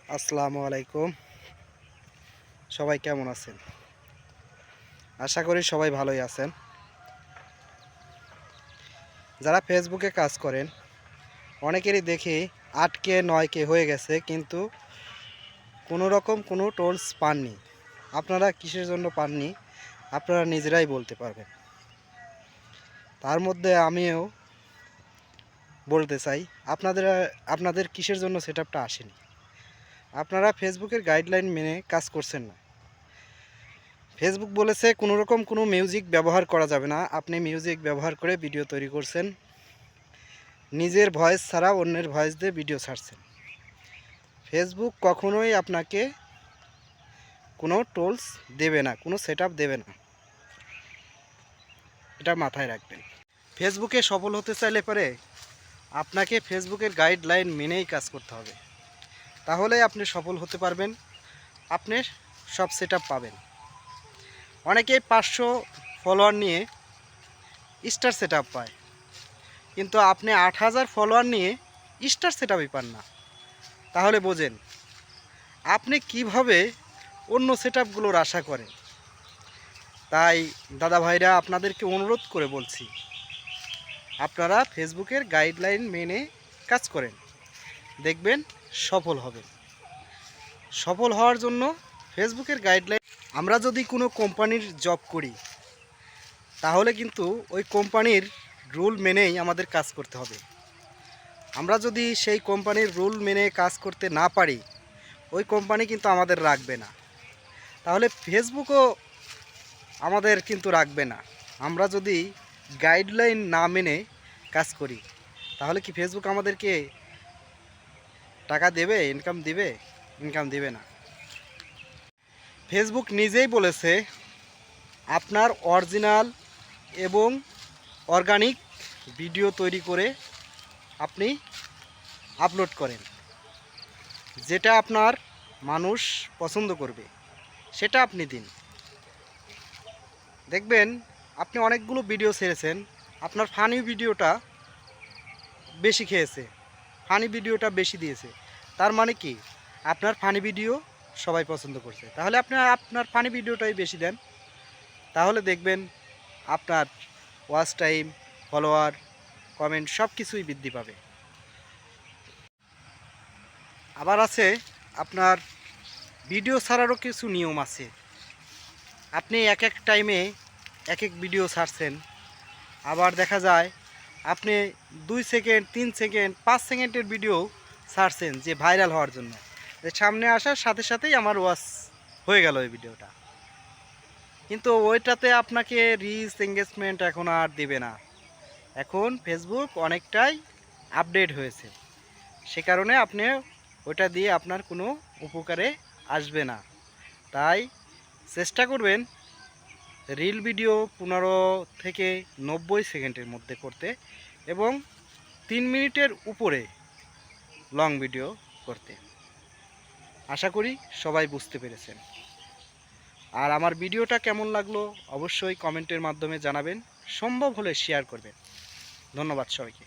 আসসালামু আলাইকুম। সবাই কেমন আছেন? আশা করি সবাই ভালোই আছেন। যারা ফেসবুকে কাজ করেন অনেকেরই দেখি 8K 9K হয়ে গেছে, কিন্তু কোনো রকম কোনো টোলস পাননি। আপনারা কিসের জন্য পাননি আপনারা নিজেরাই বলতে পারবেন। তার মধ্যে আমিও বলতে চাই, আপনাদের কিসের জন্য সেটআপটা আসেনি। আপনারা ফেসবুকের গাইডলাইন মেনে কাজ করছেন না। ফেসবুক বলেছে কোনো রকম কোনো মিউজিক ব্যবহার করা যাবে না। আপনি মিউজিক ব্যবহার করে ভিডিও তৈরি করছেন, নিজের ভয়েস ছাড়া অন্যের ভয়েস দিয়ে ভিডিও ছাড়ছেন। ফেসবুক কখনোই আপনাকে কোনো টোলস দেবে না, কোনো সেটআপ দেবে না, এটা মাথায় রাখবেন। ফেসবুকে সফল হতে চাইলে পরে আপনাকে ফেসবুকের গাইডলাইন মেনেই কাজ করতে হবে, তাহলে আপনি সফল হতে পারবেন, আপনি সব সেটআপ পাবেন। অনেকেই 500 ফলোয়ার নিয়ে স্টার সেটআপ পায়, কিন্তু আপনি 8000 ফলোয়ার নিয়ে স্টার সেটআপই পান না। তাহলে বোঝেন আপনি কিভাবে অন্য সেটআপগুলোর আশা করেন। তাই দাদা ভাইরা আপনাদেরকে অনুরোধ করে বলছি, আপনারা ফেসবুকের গাইডলাইন মেনে কাজ করেন, দেখবেন সফল হবেন। সফল হওয়ার জন্য ফেসবুকের গাইডলাইন, আমরা যদি কোনো কোম্পানির জব করি তাহলে কিন্তু ওই কোম্পানির রুল মেনেই আমাদের কাজ করতে হবে। আমরা যদি সেই কোম্পানির রুল মেনে কাজ করতে না পারি, ওই কোম্পানি কিন্তু আমাদের রাখবে না। তাহলে ফেসবুকও আমাদের কিন্তু রাখবে না। আমরা যদি গাইডলাইন না মেনে কাজ করি, তাহলে কি ফেসবুক আমাদেরকে টাকা দেবে, ইনকাম দিবে? ইনকাম দিবে না। ফেসবুক নিজেই বলেছে আপনার অরিজিনাল এবং অর্গানিক ভিডিও তৈরি করে আপনি আপলোড করেন, যেটা আপনার মানুষ পছন্দ করবে সেটা আপনি দিন। দেখবেন আপনি অনেকগুলো ভিডিও ছেড়েছেন, আপনার ফানি ভিডিওটা বেশি খেয়েছে, ফানি ভিডিওটা বেশি দিয়েছে, তার মানে কি আপনার ফানি ভিডিও সবাই পছন্দ করছে। তাহলে আপনি আপনার ফানি ভিডিওটাই বেশি দেন, তাহলে দেখবেন আপনার ওয়াচ টাইম, ফলোয়ার, কমেন্ট সব কিছুই বৃদ্ধি পাবে। আবার আছে আপনার ভিডিও ছাড়ারও কিছু নিয়ম আছে। আপনি এক এক টাইমে এক এক ভিডিও ছাড়ছেন, আবার দেখা যায় আপনি 2 সেকেন্ড, 3 সেকেন্ড, 5 সেকেন্ডের ভিডিও ছাড়ছেন যে ভাইরাল হওয়ার জন্য, যে সামনে আসার সাথে সাথেই আমার ওয়াচ হয়ে গেল ওই ভিডিওটা, কিন্তু ওইটাতে আপনাকে রিচ এঙ্গেজমেন্ট এখন আর দেবে না। এখন ফেসবুক অনেকটাই আপডেট হয়েছে, সে কারণে আপনি ওইটা দিয়ে আপনার কোনো উপকারে আসবে না। তাই চেষ্টা করবেন রিল ভিডিও 15 থেকে 90 সেকেন্ডের মধ্যে করতে, এবং 3 মিনিটের উপরে লং ভিডিও করতে। আশা করি সবাই বুঝতে পেরেছেন। আর আমার ভিডিওটা কেমন লাগলো অবশ্যই কমেন্টের মাধ্যমে জানাবেন, সম্ভব হলে শেয়ার করবেন। ধন্যবাদ সবাইকে।